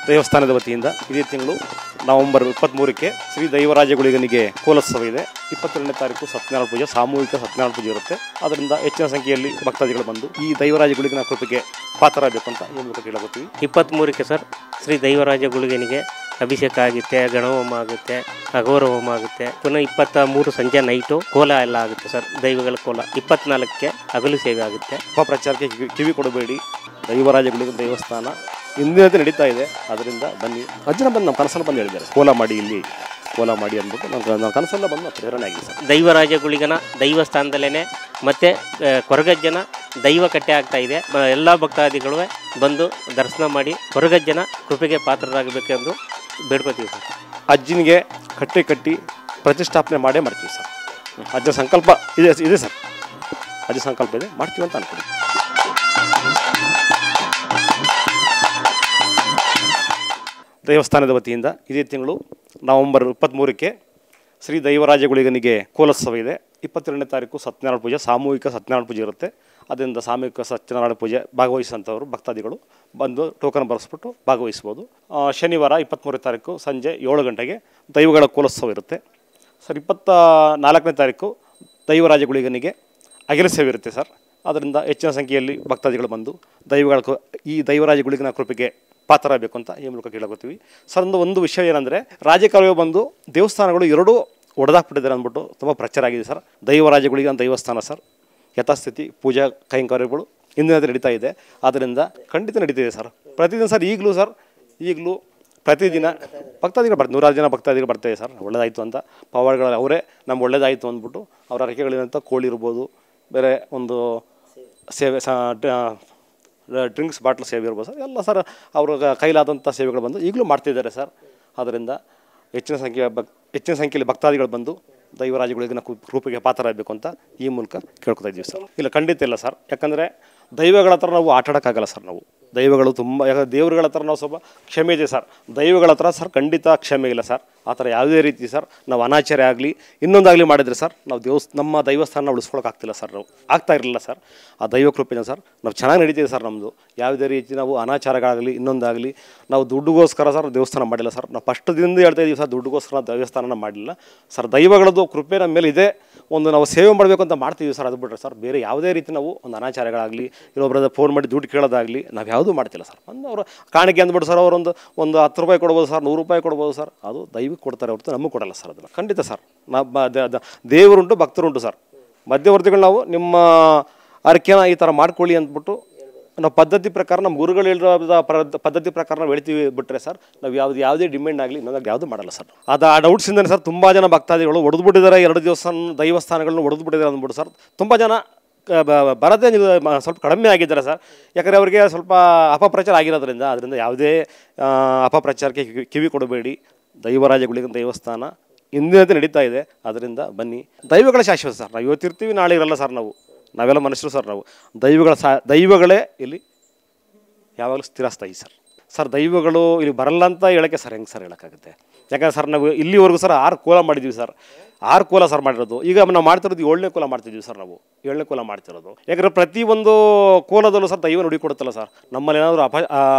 ದೇವಸ್ಥಾನದ ವತಿಯಿಂದ ಇದೇ ತಿಂಗಳು ನವೆಂಬರ್ 23ಕ್ಕೆ ಶ್ರೀ ದೈವರಾಜ ಗುಳಿಗನಿಗೆ ಕೋಲೋತ್ಸವ ಇದೆ. 22ನೇ ತಾರೀಕು ಸತ್ಯನಾರಾಯಣ ಪೂಜೆ, ಸಾಮೂಹಿಕ ಸತ್ಯನಾರಾಯಣ ಪೂಜೆ ಇರುತ್ತೆ. ಅದರಿಂದ ಹೆಚ್ಚಿನ ಸಂಖ್ಯೆಯಲ್ಲಿ ಭಕ್ತಾದಿಗಳು ಬಂದು ಈ ದೈವರಾಜ ಗುಳಿಗನ ಕೃಪೆಗೆ ಪಾತ್ರರಾಗಬೇಕು ಅಂತ ಈ ಮೂಲಕ ಕೇಳಬಹುದು. 23ಕ್ಕೆ ಸರ್ ಶ್ರೀ ದೈವರಾಜ ಗುಳಿಗನಿಗೆ ಅಭಿಷೇಕ ಆಗುತ್ತೆ, ಗಣಹೋಮ ಆಗುತ್ತೆ, ಅಘೋರ ಹೋಮ ಆಗುತ್ತೆ. ಪುನಃ 23 ಸಂಜೆ ನೈಟು ಕೋಲ ಎಲ್ಲ ಆಗುತ್ತೆ ಸರ್, ದೈವಗಳ ಕೋಲ. 24ಕ್ಕೆ ಹಗಲು ಸೇವೆ ಆಗುತ್ತೆ. ಅಪಪ್ರಚಾರಕ್ಕೆ ಕಿವಿ ಕೊಡಬೇಡಿ. ದೈವರಾಜ ಗುಳಿಗನ ದೇವಸ್ಥಾನ ಇಂದಿನಂತೆ ನಡೀತಾ ಇದೆ. ಅದರಿಂದ ಬನ್ನಿ. ಅಜ್ಜನ ಬಂದು ನಮ್ಮ ಕನಸಲ್ಲಿ ಬಂದು ಹೇಳಿದ್ದಾರೆ, ಕೋಲ ಮಾಡಿ ಇಲ್ಲಿ ಕೋಲ ಮಾಡಿ ಅಂದ್ಬಿಟ್ಟು ನಮ್ಮ ಕನಸಲ್ಲ ಬಂದು ಪ್ರೇರಣೆ ಆಗಿದೆ ಸರ್. ದೈವರಾಜ ಗುಳಿಗನ ದೈವಸ್ಥಾನದಲ್ಲೇ ಮತ್ತೆ ಕೊರಗಜ್ಜನ ದೈವ ಕಟ್ಟೆ ಆಗ್ತಾ ಇದೆ. ಎಲ್ಲ ಭಕ್ತಾದಿಗಳು ಬಂದು ದರ್ಶನ ಮಾಡಿ ಕೊರಗಜ್ಜನ ಕೃಪೆಗೆ ಪಾತ್ರರಾಗಬೇಕೆಂದು ಬೇಡ್ಕೋತೀವಿ ಸರ್. ಅಜ್ಜನಿಗೆ ಕಟ್ಟೆ ಕಟ್ಟಿ ಪ್ರತಿಷ್ಠಾಪನೆ ಮಾಡೇ ಮಾಡ್ತೀವಿ ಸರ್. ಅಜ್ಜನ ಸಂಕಲ್ಪ ಇದೆ ಸರ್, ಅಜ್ಜ ಸಂಕಲ್ಪ ಇದೆ, ಮಾಡ್ತೀವಿ ಅಂತ ಅನ್ಕೊಳ್ಳಿ. ದೇವಸ್ಥಾನದ ವತಿಯಿಂದ ಇದೇ ತಿಂಗಳು ನವೆಂಬರ್ 23ಕ್ಕೆ ಶ್ರೀ ದೈವರಾಜ ಗುಳಿಗನಿಗೆ ಕೋಲೋತ್ಸವ ಇದೆ. 22ನೇ ತಾರೀಕು ಸತ್ಯನಾರಾಯಣ ಪೂಜೆ, ಸಾಮೂಹಿಕ ಸತ್ಯನಾರಾಯಣ ಪೂಜೆ ಇರುತ್ತೆ. ಅದರಿಂದ ಸಾಮೂಹಿಕ ಸತ್ಯನಾರಾಯಣ ಪೂಜೆ ಭಾಗವಹಿಸಿದಂಥವರು ಭಕ್ತಾದಿಗಳು ಬಂದು ಟೋಕನ್ ಬರೆಸ್ಬಿಟ್ಟು ಭಾಗವಹಿಸ್ಬೋದು. ಶನಿವಾರ 23ನೇ ತಾರೀಕು ಸಂಜೆ 7 ಗಂಟೆಗೆ ದೈವಗಳ ಕೋಲೋತ್ಸವ ಇರುತ್ತೆ ಸರ್. 24ನೇ ತಾರೀಕು ದೈವರಾಜ ಗುಳಿಗನಿಗೆ ಅಗಿಲ ಸೇವೆ ಇರುತ್ತೆ ಸರ್. ಅದರಿಂದ ಹೆಚ್ಚಿನ ಸಂಖ್ಯೆಯಲ್ಲಿ ಭಕ್ತಾದಿಗಳು ಬಂದು ಈ ದೈವರಾಜ ಗುಳಿಗನ ಕೃಪೆಗೆ ಪಾತ್ರರಾಗಬೇಕು ಅಂತ ಈ ಮೂಲಕ ಕೇಳಕೋತೀವಿ ಸರ್. ಒಂದು ವಿಷಯ ಏನಂದರೆ, ರಾಜಕಾಲುವೆ ಬಂದು ದೇವಸ್ಥಾನಗಳು ಎರಡೂ ಒಡೆದಾಕ್ಬಿಟ್ಟಿದ್ದಾರೆ ಅಂದ್ಬಿಟ್ಟು ತುಂಬ ಪ್ರಚಾರ ಆಗಿದೆ ಸರ್. ದೈವರಾಜ ಗುಳಿಗನ ದೇವಸ್ಥಾನ ಸರ್ ಯಥಾಸ್ಥಿತಿ ಪೂಜಾ ಕೈಂಕರ್ಯಗಳು ಇಂದಿನಂತೆ ನಡೀತಾ ಇದೆ. ಆದ್ದರಿಂದ ಖಂಡಿತ ನಡೀತಿದೆ ಸರ್. ಪ್ರತಿದಿನ ಸರ್ ಈಗಲೂ ಪ್ರತಿದಿನ ಭಕ್ತಾದಿಗಳು ನೂರಾರು ಜನ ಭಕ್ತಾದಿಗಳು ಬರ್ತಾಯಿದೆ ಸರ್. ಒಳ್ಳೇದಾಯಿತು ಅಂತ ಪವಾಡಗಳು ಅವರೇ ನಮ್ಗೆ ಒಳ್ಳೇದಾಯಿತು ಅಂದ್ಬಿಟ್ಟು ಅವರ ಅರಕೆಗಳಿಂದ ಕೋಳಿ ಇರ್ಬೋದು, ಬೇರೆ ಒಂದು ಸೇವೆ ಡ್ರಿಂಕ್ಸ್ ಬಾಟ್ಲ್ ಸೇವೆ ಇರ್ಬೋದು ಸರ್, ಎಲ್ಲ ಸರ್ ಅವ್ರ ಕೈಲಾದಂಥ ಸೇವೆಗಳು ಬಂದು ಈಗಲೂ ಮಾಡ್ತಿದ್ದಾರೆ ಸರ್. ಆದ್ದರಿಂದ ಹೆಚ್ಚಿನ ಸಂಖ್ಯೆಯಲ್ಲಿ ಭಕ್ತಾದಿಗಳು ಬಂದು ದೈವರಾಜ ಗುಳಿಗನ ಕೃಪೆಗೆ ಪಾತ್ರರಾಗಬೇಕು ಅಂತ ಈ ಮೂಲಕ ಕೇಳ್ಕೊತಾ ಇದ್ದೀವಿ ಸರ್. ಇಲ್ಲ, ಖಂಡಿತ ಇಲ್ಲ ಸರ್. ಯಾಕಂದರೆ ದೈವಗಳ ಹತ್ರ ನಾವು ಆಟ ಆಡೋಕ್ಕಾಗಲ್ಲ ಸರ್. ನಾವು ದೈವಗಳು ತುಂಬ, ಯಾಕಂದರೆ ದೇವರುಗಳ ಹತ್ರ ನಾವು ಸ್ವಲ್ಪ ಕ್ಷಮೆ ಇದೆ ಸರ್. ದೈವಗಳ ಹತ್ರ ಸರ್ ಖಂಡಿತ ಕ್ಷಮೆ ಇಲ್ಲ ಸರ್. ಆ ಥರ ಯಾವುದೇ ರೀತಿ ಸರ್ ನಾವು ಅನಾಚಾರ ಆಗಲಿ ಇನ್ನೊಂದಾಗಲಿ ಮಾಡಿದರೆ ಸರ್ ನಾವು ನಮ್ಮ ದೈವಸ್ಥಾನ ಉಳಿಸ್ಕೊಳಕ್ಕಾಗ್ತಿಲ್ಲ ಸರ್. ನಾವು ಆಗ್ತಾ ಇರಲಿಲ್ಲ ಸರ್. ಆ ದೈವ ಕೃಪೆನ ಸರ್ ನಾವು ಚೆನ್ನಾಗಿ ನಡೀತಿದೆ ಸರ್. ನಮ್ಮದು ಯಾವುದೇ ರೀತಿ ನಾವು ಅನಾಚಾರಗಳಾಗಲಿ ಇನ್ನೊಂದಾಗಲಿ ನಾವು ದುಡ್ಡುಗೋಸ್ಕರ ಸರ್ ದೇವಸ್ಥಾನ ಮಾಡಿಲ್ಲ ಸರ್. ನಾವು ಫಸ್ಟ್ ದಿನದಿಂದ ಹೇಳ್ತಾ ಇದ್ದೀವಿ ಸರ್, ದುಡ್ಡುಗೋಸ್ಕರ ದೇವಸ್ಥಾನ ಮಾಡಿಲ್ಲ ಸರ್. ದೈವಗಳದ್ದು ಕೃಪೆ ನಮ್ಮ ಮೇಲೆ ಇದೆ. ನಾವು ಸೇವೆ ಮಾಡಬೇಕು ಅಂತ ಮಾಡ್ತೀವಿ ಸರ್. ಅದು ಬಿಟ್ಟರೆ ಸರ್ ಬೇರೆ ಯಾವುದೇ ರೀತಿ ನಾವು ಒಂದು ಅನಾಚಾರಗಳಾಗಲಿ ಇನ್ನೊಬ್ಬರದ ಫೋನ್ ಮಾಡಿ ದುಡ್ಡು ಕೇಳೋದಾಗಲಿ ನಾವು ಯಾವುದೂ ಮಾಡ್ತಿಲ್ಲ ಸರ್. ಅವರು ಕಾಣಿಕೆ ಅಂದ್ಬಿಟ್ಟು ಸರ್ ಅವರೊಂದು 10 ರೂಪಾಯಿ ಕೊಡ್ಬೋದು ಸರ್, 100 ರೂಪಾಯಿ ಕೊಡ್ಬೋದು ಸರ್. ಅದು ದೈವಕ್ಕೆ ಕೊಡ್ತಾರೆ ಹೊರತು ನಮಗೆ ಕೊಡಲ್ಲ ಸರ್. ಅದನ್ನು ಖಂಡಿತ ಸರ್. ದೇವರುಂಟು ಭಕ್ತರುಂಟು ಸರ್. ಮಧ್ಯವರ್ತಿಗಳು ನಾವು ನಿಮ್ಮ ಅರ್ಕೆನ ಈ ಥರ ಮಾಡ್ಕೊಳ್ಳಿ ಅಂದ್ಬಿಟ್ಟು ನಾವು ಪದ್ಧತಿ ಪ್ರಕಾರ ನಮ್ಮ ಗುರುಗಳು ಹೇಳಿರೋ ಪದ್ಧತಿ ಪ್ರಕಾರ ನಾವು ಹೇಳ್ತೀವಿ ಬಿಟ್ಟರೆ ಸರ್ ನಾವು ಯಾವುದೇ ಡಿಮ್ಯಾಂಡ್ ಆಗಲಿ ಇನ್ನೊಂದಾಗ ಯಾವುದೂ ಮಾಡಲ್ಲ ಸರ್. ಆ ಡೌಟ್ಸಿಂದನೇ ಸರ್ ತುಂಬ ಜನ ಭಕ್ತಾದಿಗಳು ಹೊಡೆದ್ಬಿಟ್ಟಿದ್ದಾರೆ. 2 ದೈವಸ್ಥಾನಗಳನ್ನ ಹೊಡೆದ್ಬಿಟ್ಟಿದ್ದಾರೆ ಅಂದ್ಬಿಟ್ಟು ಸರ್ ತುಂಬ ಜನ ಬರದೇ ಸ್ವಲ್ಪ ಕಡಿಮೆ ಆಗಿದ್ದಾರೆ ಸರ್. ಯಾಕಂದರೆ ಅವರಿಗೆ ಸ್ವಲ್ಪ ಅಪಪ್ರಚಾರ ಆಗಿರೋದ್ರಿಂದ. ಅದರಿಂದ ಯಾವುದೇ ಅಪಪ್ರಚಾರಕ್ಕೆ ಕಿವಿ ಕೊಡಬೇಡಿ. ದೈವರಾಜ ಗುಳಿಗನ ದೇವಸ್ಥಾನ ಇಂದಿನಂತೆ ನಡೀತಾ ಇದೆ. ಅದರಿಂದ ಬನ್ನಿ. ದೈವಗಳ ಶಾಶ್ವತ ಸರ್. ನಾವು ಇವತ್ತಿರ್ತೀವಿ, ನಾಳೆ ಇರಲ್ಲ ಸರ್. ನಾವೆಲ್ಲ ಮನುಷ್ಯರು ಸರ್. ನಾವು ದೈವಗಳೇ ಇಲ್ಲಿ ಯಾವಾಗಲೂ ಸ್ಥಿರಸ್ಥಾಯಿ ಸರ್. ದೈವಗಳು ಇಲ್ಲಿ ಬರಲ್ಲ ಅಂತ ಹೇಳೋಕ್ಕೆ ಸರ್ ಹೆಂಗೆ ಸರ್ ಹೇಳೋಕ್ಕಾಗುತ್ತೆ? ಯಾಕಂದರೆ ಸರ್ ನಾವು ಇಲ್ಲಿವರೆಗೂ ಸರ್ 6 ಕೋಲ ಮಾಡಿದ್ದೀವಿ ಸರ್. 6 ಕೋಲ ಸರ್ ಮಾಡಿರೋದು. ಈಗ ನಾವು ಮಾಡ್ತಿರೋದು 7ನೇ ಕೋಲ ಮಾಡ್ತಿದ್ದೀವಿ ಸರ್. ನಾವು 7ನೇ ಕೋಲ ಮಾಡ್ತಿರೋದು. ಯಾಕಂದರೆ ಪ್ರತಿಯೊಂದು ಕೋಲದಲ್ಲೂ ಸರ್ ದೈವ ನುಡಿ ಕೊಡುತ್ತಲ್ಲ ಸರ್. ನಮ್ಮಲ್ಲಿ ಏನಾದರೂ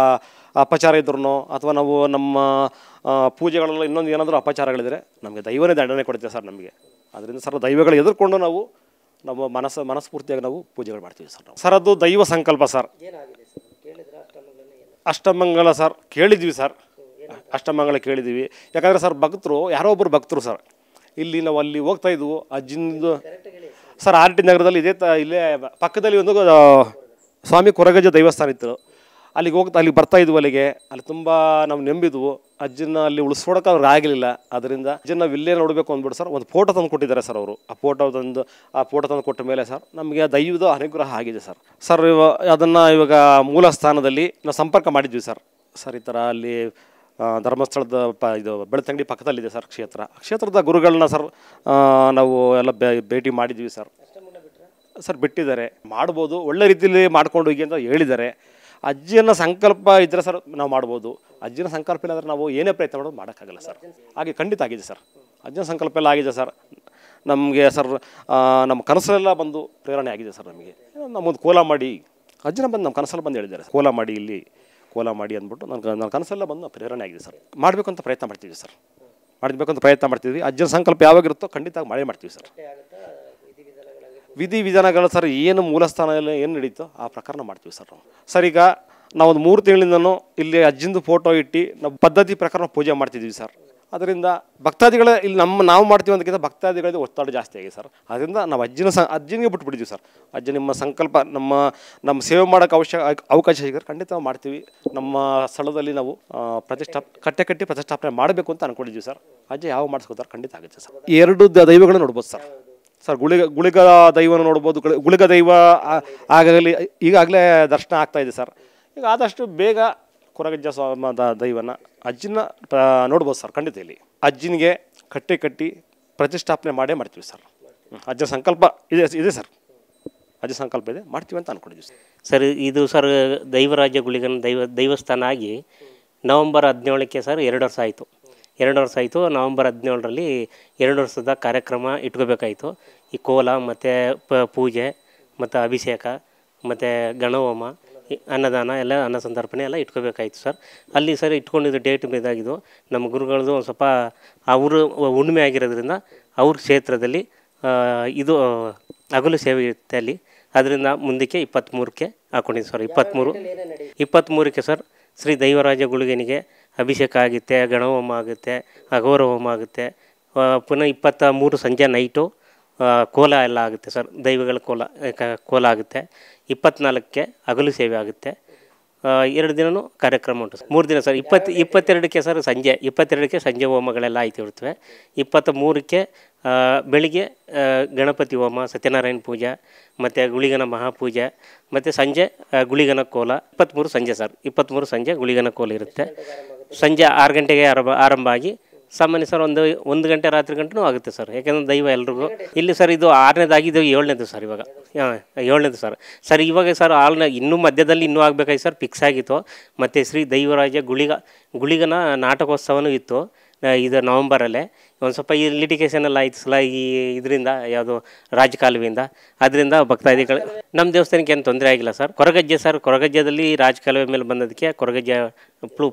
ಅಪಚಾರ ಇದ್ರೂ ಅಥವಾ ನಾವು ನಮ್ಮ ಪೂಜೆಗಳೆಲ್ಲ ಇನ್ನೊಂದು ಏನಾದರೂ ಅಪಚಾರಗಳಿದ್ರೆ ನಮಗೆ ದೈವನೇ ದಂಡನೆ ಕೊಡುತ್ತೆ ಸರ್ ನಮಗೆ. ಅದರಿಂದ ಸರ್ ದೈವಗಳು ಎದುರ್ಕೊಂಡು ನಾವು ನಮ್ಮ ಮನಸ್ಫೂರ್ತಿಯಾಗಿ ನಾವು ಪೂಜೆಗಳು ಮಾಡ್ತೀವಿ ಸರ್. ಸರ್ ಅದು ದೈವ ಸಂಕಲ್ಪ ಸರ್. ಅಷ್ಟಮಂಗಲ ಸರ್ ಕೇಳಿದ್ವಿ ಸರ್. ಅಷ್ಟಮಂಗಲ ಕೇಳಿದ್ದೀವಿ. ಯಾಕಂದರೆ ಸರ್ ಭಕ್ತರು ಯಾರೋ ಒಬ್ಬರು ಭಕ್ತರು ಸರ್ ಇಲ್ಲಿ ನಾವು ಅಲ್ಲಿ ಹೋಗ್ತಾ ಇದ್ವು ಅಜ್ಜಿಂದು ಸರ್. RT ನಗರದಲ್ಲಿ ಇಲ್ಲೇ ಪಕ್ಕದಲ್ಲಿ ಒಂದು ಸ್ವಾಮಿ ಕೊರಗಜ್ಜ ದೇವಸ್ಥಾನ ಇತ್ತು. ಅಲ್ಲಿ ಬರ್ತಾ ಇದ್ವು. ಅಲ್ಲಿ ತುಂಬ ನಾವು ನಂಬಿದ್ವು. ಅಜ್ಜನ ಅಲ್ಲಿ ಉಳಿಸ್ಕೊಡೋಕೆ ಅವ್ರಿಗೆ ಆಗಲಿಲ್ಲ. ಅದರಿಂದ ಅಜ್ಜನ ವಿಲ್ಲೇ ನೋಡಬೇಕು ಅಂದ್ಬಿಟ್ಟು ಸರ್ ಒಂದು ಫೋಟೋ ತಂದು ಕೊಟ್ಟಿದ್ದಾರೆ ಸರ್ ಅವರು. ಆ ಫೋಟೋ ತಂದು ಕೊಟ್ಟ ಮೇಲೆ ಸರ್ ನಮಗೆ ದೈವದ ಅನುಗ್ರಹ ಆಗಿದೆ ಸರ್. ಅದನ್ನು ಇವಾಗ ಮೂಲ ಸ್ಥಾನದಲ್ಲಿ ನಾವು ಸಂಪರ್ಕ ಮಾಡಿದ್ವಿ ಸರ್. ಈ ಥರ ಅಲ್ಲಿ ಧರ್ಮಸ್ಥಳದ ಇದು ಬೆಳ್ತಂಗಡಿ ಪಕ್ಕದಲ್ಲಿದೆ ಸರ್ ಕ್ಷೇತ್ರದ ಗುರುಗಳನ್ನ ಸರ್ ನಾವು ಎಲ್ಲ ಭೇಟಿ ಮಾಡಿದ್ವಿ ಸರ್. ಬಿಟ್ಟಿದ್ದಾರೆ, ಮಾಡ್ಬೋದು, ಒಳ್ಳೆ ರೀತಿಯಲ್ಲಿ ಮಾಡ್ಕೊಂಡು ಹೋಗಿ ಅಂತ ಹೇಳಿದ್ದಾರೆ. ಅಜ್ಜಿನ ಸಂಕಲ್ಪ ಇದ್ದರೆ ಸರ್ ನಾವು ಮಾಡ್ಬೋದು. ಅಜ್ಜಿನ ಸಂಕಲ್ಪ ಇಲ್ಲಾಂದರೆ ನಾವು ಏನೇ ಪ್ರಯತ್ನ ಮಾಡೋದು ಮಾಡೋಕ್ಕಾಗಲ್ಲ ಸರ್. ಹಾಗೆ ಖಂಡಿತ ಆಗಿದೆ ಸರ್. ಅಜ್ಜಿನ ಸಂಕಲ್ಪ ಎಲ್ಲ ಆಗಿದೆ ಸರ್. ನಮಗೆ ಸರ್ ನಮ್ಮ ಕನಸಲೆಲ್ಲ ಬಂದು ಪ್ರೇರಣೆ ಆಗಿದೆ ಸರ್. ನಮಗೆ ನಮ್ಮೊಂದು ಕೋಲ ಮಾಡಿ ಅಜ್ಜನ ಬಂದು ನಮ್ಮ ಕನಸಲ್ಲಿ ಬಂದು ಹೇಳಿದ್ದಾರೆ, ಕೋಲ ಮಾಡಿ ಇಲ್ಲಿ ಕೋಲ ಮಾಡಿ ಅಂದ್ಬಿಟ್ಟು ನನ್ನ ಕನಸೆಲ್ಲ ಬಂದು ಪ್ರೇರಣೆ ಆಗಿದೆ ಸರ್. ಮಾಡಬೇಕು ಅಂತ ಪ್ರಯತ್ನ ಮಾಡ್ತಿದ್ವಿ ಸರ್, ಮಾಡಬೇಕಂತ ಪ್ರಯತ್ನ ಮಾಡ್ತಿದ್ವಿ. ಅಜ್ಜನ ಸಂಕಲ್ಪ ಯಾವಾಗಿರುತ್ತೋ ಖಂಡಿತ ಮಾಡೇ ಮಾಡ್ತೀವಿ ಸರ್. ವಿಧಿವಿಧಾನಗಳು ಸರ್ ಏನು ಮೂಲಸ್ಥಾನ ಎಲ್ಲ ಏನು ನಡೀತೋ ಆ ಪ್ರಕಾರ ಮಾಡ್ತೀವಿ ಸರ್ ನಾವು. ಸರ್ ಈಗ ನಾವೊಂದು 3 ತಿಂಗಳಿಂದನೂ ಇಲ್ಲಿ ಅಜ್ಜಿಂದು ಫೋಟೋ ಇಟ್ಟು ನಾವು ಪದ್ಧತಿ ಪ್ರಕಾರ ಪೂಜೆ ಮಾಡ್ತಿದ್ವಿ ಸರ್. ಅದರಿಂದ ಭಕ್ತಾದಿಗಳ ಇಲ್ಲಿ ನಾವು ಮಾಡ್ತೀವಿ ಅಂದಕ್ಕಿಂತ ಭಕ್ತಾದಿಗಳಿಗೆ ಒತ್ತಡ ಜಾಸ್ತಿ ಆಗಿದೆ ಸರ್. ಅದರಿಂದ ನಾವು ಅಜ್ಜನಿಗೆ ಬಿಟ್ಬಿಟ್ಟಿದ್ವಿ ಸರ್. ಅಜ್ಜ ನಿಮ್ಮ ಸಂಕಲ್ಪ ನಮ್ಮ ಸೇವೆ ಮಾಡೋಕ್ಕೆ ಅವಕಾಶ ಸಿಗರೆ ಖಂಡಿತ ಮಾಡ್ತೀವಿ. ನಮ್ಮ ಸ್ಥಳದಲ್ಲಿ ನಾವು ಕಟ್ಟಿ ಪ್ರತಿಷ್ಠಾಪನೆ ಮಾಡಬೇಕು ಅಂತ ಅಂದ್ಕೊಂಡಿದ್ವಿ ಸರ್. ಅಜ್ಜ ಯಾವ ಮಾಡಿಸ್ಕೋತಾರೆ ಖಂಡಿತ ಆಗುತ್ತೆ ಸರ್. 2 ದೈವಗಳು ನೋಡ್ಬೋದು ಸರ್. ಗುಳಿಗ ದೈವನ ನೋಡ್ಬೋದು. ಗುಳಿಗ ದೈವ ಈಗಾಗಲೇ ದರ್ಶನ ಆಗ್ತಾಯಿದೆ ಸರ್. ಈಗ ಆದಷ್ಟು ಬೇಗ ಕೊರಗಜ್ಜ ದೈವನ ಅಜ್ಜನ ನೋಡ್ಬೋದು ಸರ್. ಖಂಡಿತ ಇಲ್ಲಿ ಅಜ್ಜನಿಗೆ ಕಟ್ಟಿ ಪ್ರತಿಷ್ಠಾಪನೆ ಮಾಡೇ ಮಾಡ್ತೀವಿ ಸರ್. ಅಜ್ಜನ ಸಂಕಲ್ಪ ಇದೆ ಸರ್. ಅಜ್ಜ ಸಂಕಲ್ಪ ಇದೆ, ಮಾಡ್ತೀವಿ ಅಂತ ಅಂದ್ಕೊಂಡಿದ್ವಿ ಸರ್. ಸರ್ ಇದು ಸರ್ ದೈವರಾಜ್ಯ ಗುಳಿಗನ ದೈವಸ್ಥಾನ ಆಗಿ ನವಂಬರ್ 17ಕ್ಕೆ ಸರ್ 2 ವರ್ಷ ಆಯಿತು. 2 ವರ್ಷ ಆಯಿತು. ನವಂಬರ್ 17ರಲ್ಲಿ 2 ವರ್ಷದ ಕಾರ್ಯಕ್ರಮ ಇಟ್ಕೋಬೇಕಾಯಿತು. ಈ ಕೋಲ ಮತ್ತು ಪೂಜೆ ಮತ್ತು ಅಭಿಷೇಕ ಮತ್ತು ಗಣಹೋಮ, ಅನ್ನದಾನ ಎಲ್ಲ ಅನ್ನ ಸಂತರ್ಪಣೆ ಎಲ್ಲ ಇಟ್ಕೋಬೇಕಾಯ್ತು ಸರ್. ಅಲ್ಲಿ ಸರ್ ಇಟ್ಕೊಂಡಿದ್ದು ಡೇಟ್ ಇದಾಗಿದ್ದು ನಮ್ಮ ಗುರುಗಳದ್ದು ಒಂದು ಸ್ವಲ್ಪ ಅವರು ಹುಣ್ಣಿಮೆ ಆಗಿರೋದ್ರಿಂದ ಅವ್ರ ಕ್ಷೇತ್ರದಲ್ಲಿ ಇದು ಹಗಲು ಸೇವೆ ಇರುತ್ತೆ ಅಲ್ಲಿ. ಅದರಿಂದ ಮುಂದಕ್ಕೆ 23ಕ್ಕೆ ಹಾಕ್ಕೊಂಡಿದ್ದು ಸರ್. 23ಕ್ಕೆ ಸರ್ ಶ್ರೀ ದೈವರಾಜ ಗುಳಿಗನಿಗೆ ಅಭಿಷೇಕ ಆಗುತ್ತೆ, ಗಣಹೋಮ ಆಗುತ್ತೆ, ಅಘೋರ ಹೋಮ ಆಗುತ್ತೆ. ಪುನಃ 23 ಸಂಜೆ ನೈಟು ಕೋಲ ಎಲ್ಲ ಆಗುತ್ತೆ ಸರ್. ದೈವಗಳ ಕೋಲ ಆಗುತ್ತೆ. 24ಕ್ಕೆ ಹಗಲು ಸೇವೆ ಆಗುತ್ತೆ. 2 ದಿನವೂ ಕಾರ್ಯಕ್ರಮ ಉಂಟು ಸರ್. 3 ದಿನ ಸರ್. 22ಕ್ಕೆ ಸರ್ ಸಂಜೆ ಹೋಮಗಳೆಲ್ಲ ಆಯ್ತು ಇರ್ತವೆ. 23ಕ್ಕೆ ಬೆಳಿಗ್ಗೆ ಗಣಪತಿ ಹೋಮ, ಸತ್ಯನಾರಾಯಣ ಪೂಜೆ ಮತ್ತು ಗುಳಿಗನ ಮಹಾಪೂಜೆ ಮತ್ತು ಸಂಜೆ ಗುಳಿಗನ ಕೋಲ. 23 ಸಂಜೆ ಸರ್. 23 ಸಂಜೆ ಗುಳಿಗನ ಕೋಲ ಇರುತ್ತೆ. ಸಂಜೆ 6 ಗಂಟೆಗೆ ಆರಂಭ ಆಗಿ ಸಾಮಾನ್ಯ ಸರ್ 1 ಗಂಟೆ ರಾತ್ರಿ ಗಂಟೆನೂ ಆಗುತ್ತೆ ಸರ್. ಯಾಕೆಂದರೆ ದೈವ ಎಲ್ರಿಗೂ ಇಲ್ಲಿ ಸರ್ ಇದು 6ನೇದಾಗಿದ್ದು 7ನೇದು ಸರ್. ಇವಾಗ 7ನೇದು ಸರ್. ಸರ್ ಇವಾಗ ಸರ್ ಇನ್ನೂ ಮಧ್ಯದಲ್ಲಿ ಇನ್ನೂ ಆಗಬೇಕಾಗಿ ಸರ್ ಫಿಕ್ಸ್ ಆಗಿತ್ತು. ಮತ್ತು ಶ್ರೀ ದೈವರಾಜ ಗುಳಿಗನ ನಾಟಕೋತ್ಸವನೂ ಇತ್ತು ಇದು ನವಂಬರಲ್ಲೇ. ಒಂದು ಸ್ವಲ್ಪ ಈ ಲಿಟಿಗೇಷನ್ ಎಲ್ಲ ಆಯ್ತು ಸಲ ಈ ಇದರಿಂದ ಯಾವುದು ರಾಜಕಾಲುವೆಯಿಂದ. ಅದರಿಂದ ಭಕ್ತಾದಿಗಳು ನಮ್ಮ ದೇವಸ್ಥಾನಕ್ಕೆ ಏನು ತೊಂದರೆ ಆಗಿಲ್ಲ ಸರ್. ಕೊರಗಜ್ಜದಲ್ಲಿ ರಾಜಕಾಲುವೆ ಮೇಲೆ ಬಂದದಕ್ಕೆ ಕೊರಗಜ್ಜ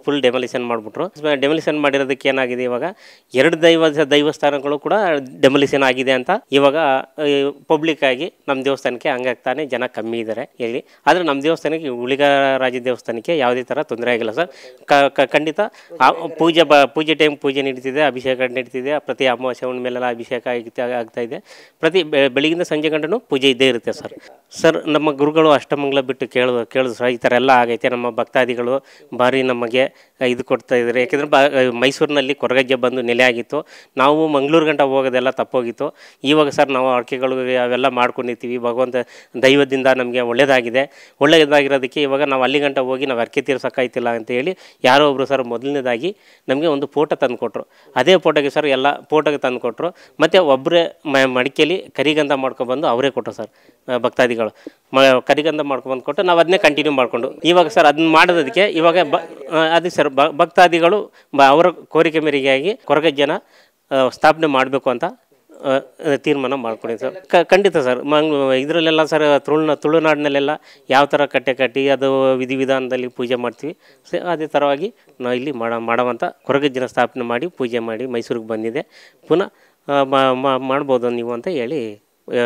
ಫುಲ್ ಡೆಮೊಲಿಷನ್ ಮಾಡಿಬಿಟ್ರು. ಡೆಮೊಲಿಷನ್ ಮಾಡಿರೋದಕ್ಕೆ ಏನಾಗಿದೆ, ಇವಾಗ 2 ದೈವಸ್ಥಾನಗಳು ಕೂಡ ಡೆಮೊಲಿಷನ್ ಆಗಿದೆ ಅಂತ ಇವಾಗ ಪಬ್ಲಿಕ್ ಆಗಿ ನಮ್ಮ ದೇವಸ್ಥಾನಕ್ಕೆ ಹಂಗಾಗ್ತಾನೆ ಜನ ಕಮ್ಮಿ ಇದ್ದಾರೆ ಹೇಳಿ. ಆದರೆ ನಮ್ಮ ದೇವಸ್ಥಾನಕ್ಕೆ ಗುಳಿಗರಾಜ ದೇವಸ್ಥಾನಕ್ಕೆ ಯಾವುದೇ ಥರ ತೊಂದರೆ ಆಗಿಲ್ಲ ಸರ್. ಖಂಡಿತ ಪೂಜೆ ಟೈಮ್ ಪೂಜೆ ನಡೀತಿದೆ, ಅಭಿಷೇಕ ನಡೀತಿದೆ. ಪ್ರತಿ ಅಮಾವಾಸ್ಯೆ ಮೇಲೆಲ್ಲ ಅಭಿಷೇಕ ಆಗ್ತಾ ಇದೆ. ಪ್ರತಿ ಬೆಳಗಿಂದ ಸಂಜೆ ಗಂಟನೂ ಪೂಜೆ ಇದ್ದೇ ಇರುತ್ತೆ ಸರ್. ಸರ್ ನಮ್ಮ ಗುರುಗಳು ಅಷ್ಟಮಂಗಲ ಬಿಟ್ಟು ಕೇಳಿದ್ರು ಸರ್, ಈ ಥರ ಎಲ್ಲ ಆಗೈತೆ, ನಮ್ಮ ಭಕ್ತಾದಿಗಳು ಭಾರಿ ನಮಗೆ ಇದು ಕೊಡ್ತಾ ಇದ್ದಾರೆ. ಯಾಕೆಂದರೆ ಮೈಸೂರಿನಲ್ಲಿ ಕೊರಗಜ್ಜೆ ಬಂದು ನೆಲೆ ಆಗಿತ್ತು. ನಾವು ಮಂಗಳೂರು ಗಂಟ ಹೋಗೋದೆಲ್ಲ ತಪ್ಪೋಗಿತ್ತು. ಇವಾಗ ಸರ್ ನಾವು ಅರ್ಕೆಗಳು ಅವೆಲ್ಲ ಮಾಡ್ಕೊಂಡಿರ್ತೀವಿ. ಭಗವಂತ ದೈವದಿಂದ ನಮಗೆ ಒಳ್ಳೆಯದಾಗಿರೋದಕ್ಕೆ ಇವಾಗ ನಾವು ಅಲ್ಲಿ ಗಂಟ ಹೋಗಿ ನಾವು ಅರ್ಕೆ ತೀರ್ಸೋಕ್ಕಾಯ್ತಿಲ್ಲ ಅಂತ ಹೇಳಿ ಯಾರೋ ಒಬ್ಬರು ಸರ್ ಮೊದಲನೇದಾಗಿ ನಮಗೆ ಒಂದು ಫೋಟೋ ತಂದು ಕೊಟ್ಟರು. ಅದೇ ಫೋಟೋಗೆ ಸರ್ ಎಲ್ಲ ಫೋಟೋಗೆ ತಂದು ಕೊಟ್ಟರು. ಮತ್ತು ಒಬ್ಬರೇ ಮಡಿಕೆಯಲ್ಲಿ ಕರಿಗಂಧ ಮಾಡ್ಕೊಬಂದು ಅವರೇ ಕೊಟ್ಟರು ಸರ್. ಭಕ್ತಾದಿಗಳು ಕರಿಗಂಧ ಮಾಡ್ಕೊಬಂದು ಕೊಟ್ಟು ನಾವು ಅದನ್ನೇ ಕಂಟಿನ್ಯೂ ಮಾಡಿಕೊಂಡು ಇವಾಗ ಸರ್ ಅದನ್ನ ಮಾಡೋದಕ್ಕೆ ಇವಾಗ ಅದೇ ಸರ್ ಭಕ್ತಾದಿಗಳು ಅವರ ಕೋರಿಕೆ ಮೇರೆಗೆ ಕೊರಗಜ್ಜನ ಸ್ಥಾಪನೆ ಮಾಡಬೇಕು ಅಂತ ತೀರ್ಮಾನ ಮಾಡ್ಕೊಂಡಿದ್ದು ಸರ್. ಖಂಡಿತ ಸರ್. ಇದರಲ್ಲೆಲ್ಲ ಸರ್ ತುಳುನಾಡಿನಲ್ಲೆಲ್ಲ ಯಾವ ಥರ ಕಟ್ಟಿ ಅದು ವಿಧಿವಿಧಾನದಲ್ಲಿ ಪೂಜೆ ಮಾಡ್ತೀವಿ. ಅದೇ ಥರವಾಗಿ ನಾವು ಇಲ್ಲಿ ಮಾಡೋವಂಥ ಕೊರಗಜ್ಜನ ಸ್ಥಾಪನೆ ಮಾಡಿ ಪೂಜೆ ಮಾಡಿ ಮೈಸೂರಿಗೆ ಬಂದಿದೆ. ಪುನಃ ಮಾಡ್ಬೋದು ನೀವು ಅಂತ ಹೇಳಿ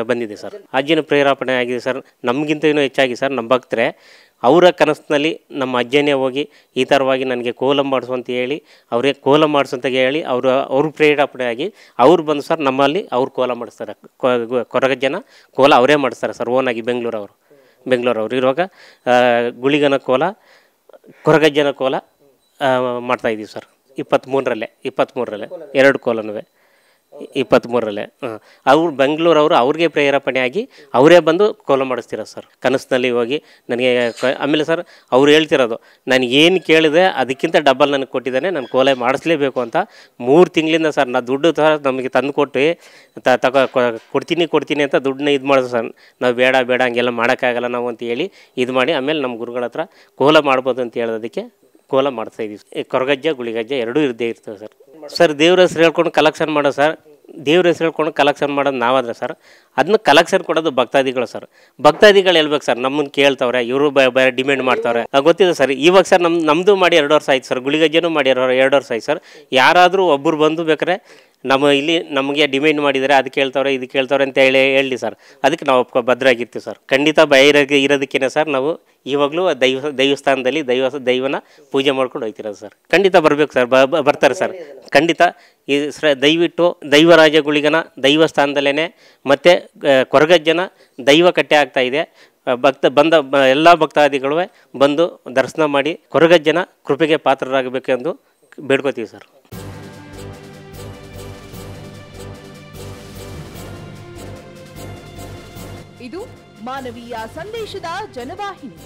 ಬಂದಿದೆ ಸರ್. ಅಜ್ಜನ ಪ್ರೇರೇಪಣೆ ಆಗಿದೆ ಸರ್. ನಮಗಿಂತ ಇನ್ನೂ ಹೆಚ್ಚಾಗಿ ಸರ್ ನಮ್ಮ ಭಕ್ತರೆ ಅವರ ಕನಸಿನಲ್ಲಿ ನಮ್ಮ ಅಜ್ಜನೇ ಹೋಗಿ ಈ ಥರವಾಗಿ ನನಗೆ ಕೋಲ ಮಾಡಿಸು ಅಂತ ಹೇಳಿ ಅವರೇ ಕೋಲ ಮಾಡಿಸು ಅಂತ ಹೇಳಿ ಅವರು ಪ್ರೇರೇಪಣೆ ಆಗಿ ಅವ್ರು ಬಂದು ಸರ್ ನಮ್ಮಲ್ಲಿ ಅವ್ರು ಕೋಲ ಮಾಡಿಸ್ತಾರೆ. ಕೊರಗಜ್ಜನ ಕೋಲ ಅವರೇ ಮಾಡಿಸ್ತಾರೆ ಸರ್ ಓನಾಗಿ ಬೆಂಗಳೂರವರು ಇರುವಾಗ ಗುಳಿಗನ ಕೋಲ ಕೊರಗಜ್ಜನ ಕೋಲ ಮಾಡ್ತಾಯಿದ್ದೀವಿ ಸರ್. 23ರಲ್ಲೇ 2 ಕೋಲನೂ 23ರಲ್ಲೇ. ಅವ್ರು ಬೆಂಗಳೂರವರು ಅವ್ರಿಗೆ ಪ್ರೇರೇಪಣೆ ಆಗಿ ಅವರೇ ಬಂದು ಕೋಲ ಮಾಡಿಸ್ತಿರೋ ಸರ್ ಕನಸಿನಲ್ಲಿ ಹೋಗಿ ನನಗೆ. ಆಮೇಲೆ ಸರ್ ಅವ್ರು ಹೇಳ್ತಿರೋದು, ನಾನು ಏನು ಕೇಳಿದೆ ಅದಕ್ಕಿಂತ ಡಬಲ್ ನನಗೆ ಕೊಟ್ಟಿದ್ದಾನೆ, ನಾನು ಕೋಲ ಮಾಡಿಸ್ಲೇಬೇಕು ಅಂತ. 3 ತಿಂಗಳಿಂದ ಸರ್ ನಾ ದುಡ್ಡು ಸಹ ನಮಗೆ ತಂದು ಕೊಟ್ಟು ಕೊಡ್ತೀನಿ ಅಂತ ದುಡ್ಡನ್ನ ಇದು ಮಾಡೋದು ಸರ್. ನಾವು ಬೇಡ ಹಂಗೆಲ್ಲ ಮಾಡೋಕ್ಕಾಗಲ್ಲ ನಾವು ಅಂತ ಹೇಳಿ ಇದು ಮಾಡಿ ಆಮೇಲೆ ನಮ್ಮ ಗುರುಗಳ ಹತ್ರ ಕೋಲ ಮಾಡ್ಬೋದು ಅಂತ ಹೇಳೋದಕ್ಕೆ ಕೋಲ ಮಾಡ್ತಾಯಿದ್ದೀವಿ. ಕೊರಗಜ್ಜ ಗುಳಿಗಜ್ಜ ಎರಡೂ ಇದ್ದೇ ಇರ್ತವೆ ಸರ್. ದೇವ್ರ ಹೆಸ್ರು ಹೇಳ್ಕೊಂಡು ಕಲೆಕ್ಷನ್ ಮಾಡೋ ಸರ್. ದೇವ್ರ ಹೆಸರು ಹೇಳ್ಕೊಂಡು ಕಲೆಕ್ಷನ್ ಮಾಡೋದು ನಾವಾದ್ರೆ ಸರ್, ಅದನ್ನ ಕಲೆಕ್ಷನ್ ಕೊಡೋದು ಭಕ್ತಾದಿಗಳು ಸರ್. ಭಕ್ತಾದಿಗಳು ಹೇಳ್ಬೇಕು ಸರ್, ನಮ್ಮನ್ನು ಕೇಳ್ತವ್ರೆ, ಇವರು ಬೇರೆ ಡಿಮ್ಯಾಂಡ್ ಮಾಡ್ತಾವ್ರೆ, ಗೊತ್ತಿದೆ ಸರ್. ಇವಾಗ ಸರ್ ನಮ್ಮದು ಮಾಡಿ 2 ವರ್ಷ ಆಯ್ತು ಸರ್, ಗುಳಿಗಜ್ಜನೂ ಮಾಡಿ 2 ವರ್ಷ ಆಯ್ತು ಸರ್. ಯಾರಾದರೂ ಒಬ್ಬರು ಬಂದು ಬೇಕಾರೆ ಇಲ್ಲಿ ನಮಗೆ ಡಿಮ್ಯಾಂಡ್ ಮಾಡಿದರೆ ಅದು ಕೇಳ್ತವ್ರೆ ಇದು ಕೇಳ್ತವ್ರೆ ಅಂತ ಹೇಳಿ ಸರ್, ಅದಕ್ಕೆ ನಾವು ಭದ್ರಾಗಿರ್ತೀವಿ ಸರ್. ಖಂಡಿತ ಭಯ ಇರೋದಕ್ಕೇನೆ ಸರ್ ನಾವು ಇವಾಗಲೂ ದೈವಸ್ಥಾನದಲ್ಲಿ ದೈವನ ಪೂಜೆ ಮಾಡ್ಕೊಂಡು ಹೋಗ್ತಿರೋದು ಸರ್. ಖಂಡಿತ ಬರಬೇಕು ಸರ್, ಬರ್ತಾರೆ ಸರ್ ಖಂಡಿತ. ಈ ದಯವಿಟ್ಟು ದೈವರಾಜಗುಳಿಗನ ದೈವಸ್ಥಾನದಲ್ಲೇ ಮತ್ತು ಕೊರಗಜ್ಜನ ದೈವ ಕಟ್ಟೆ ಆಗ್ತಾ ಇದೆ. ಎಲ್ಲ ಭಕ್ತಾದಿಗಳು ಬಂದು ದರ್ಶನ ಮಾಡಿ ಕೊರಗಜ್ಜನ ಕೃಪೆಗೆ ಪಾತ್ರರಾಗಬೇಕೆಂದು ಬೇಡ್ಕೋತೀವಿ ಸರ್. ಇದು ಮಾನವೀಯ ಸಂದೇಶದ ಜನವಾಹಿನಿ.